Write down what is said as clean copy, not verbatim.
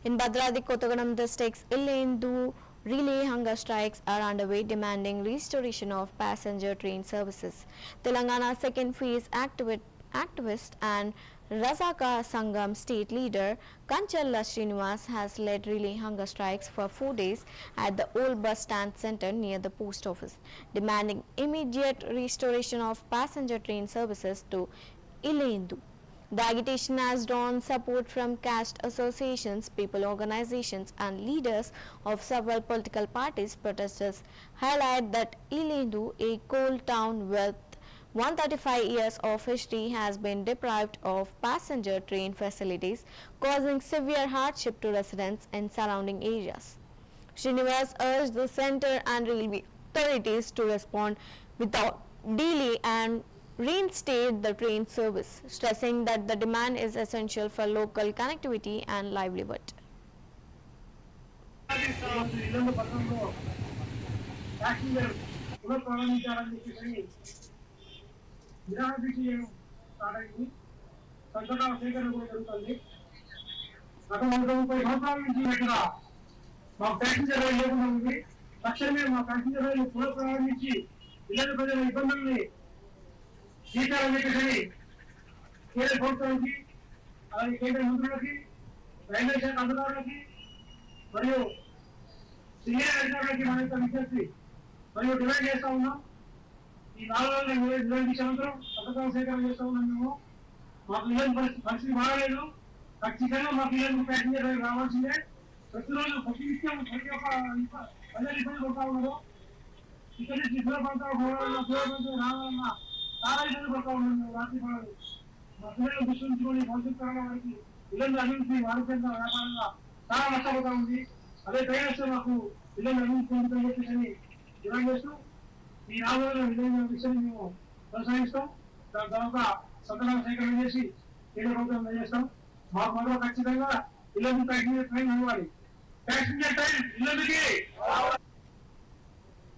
In Bhadradi Kottagadam district's Yellandu, relay hunger strikes are underway demanding restoration of passenger train services. Telangana second phase activist and Razaka Sangam state leader Kanchalla Srinivas has led relay hunger strikes for 4 days at the old bus stand center near the post office, demanding immediate restoration of passenger train services to Yellandu. The agitation has drawn support from caste associations, people organizations and leaders of several political parties. Protesters highlight that Yellandu, a coal town with 135 years of history, has been deprived of passenger train facilities, causing severe hardship to residents in surrounding areas. Srinivas urged the centre and railway authorities to respond without delay and reinstate the train service, stressing that the demand is essential for local connectivity and livelihood. కేంద్ర ప్రభుత్వానికి అలాగే కేంద్ర మంత్రులకి railway శాఖ అధికారులకి మరియు senior అధికారులకి మన యొక్క విజ్ఞప్తి మరియు డిమాండ్ చేస్తా ఉన్నాం. ఈ 4 రోజులు నిర్వహించినంతరం పథకాల సేకరణ చేస్తా ఉన్నాం. మేము మాకు ఇల్లు పరిస్థితి బాగాలేదు. ఖచ్చితంగా మాకు ఇల్లు ప్యాసింజర్ రైలు రావాల్సిందే. ప్రతిరోజు ప్రతి నిత్యం ప్రతి ఒక్క ప్రజలు ఇబ్బంది పడతా ఉన్నారు. ఇక్కడి నుంచి దూర ప్రాంతాలు రావాలన్నా చాలా ఇబ్బంది పడతా ఉన్నాం. రాత్రి పడాలి మా పిల్లలు దృష్టించుకొని భవిష్యత్ తరాల వారికి ఇల్లు అభివృద్ధి ఆరోగ్యంగా వ్యాపారంగా చాలా నష్టపోతా ఉంది. అదే ట్రైన్ మాకు ఇల్లు అభివృద్ధి పొందుతామని చెప్పేసి డిమాండ్ చేస్తూ ఈ 4 రోజుల విధంగా విషయాన్ని మేము కొనసాగిస్తాం. దాని తర్వాత సదనాలు సేకరణ చేసి కేంద్ర ప్రభుత్వం అందజేస్తాం. మాకు మాత్రం ఖచ్చితంగా ఇల్లు ప్యాసింజర్ ట్రైన్ ఇవ్వాలి. ప్యాసింజర్ ట్రైన్ ఇల్లుకి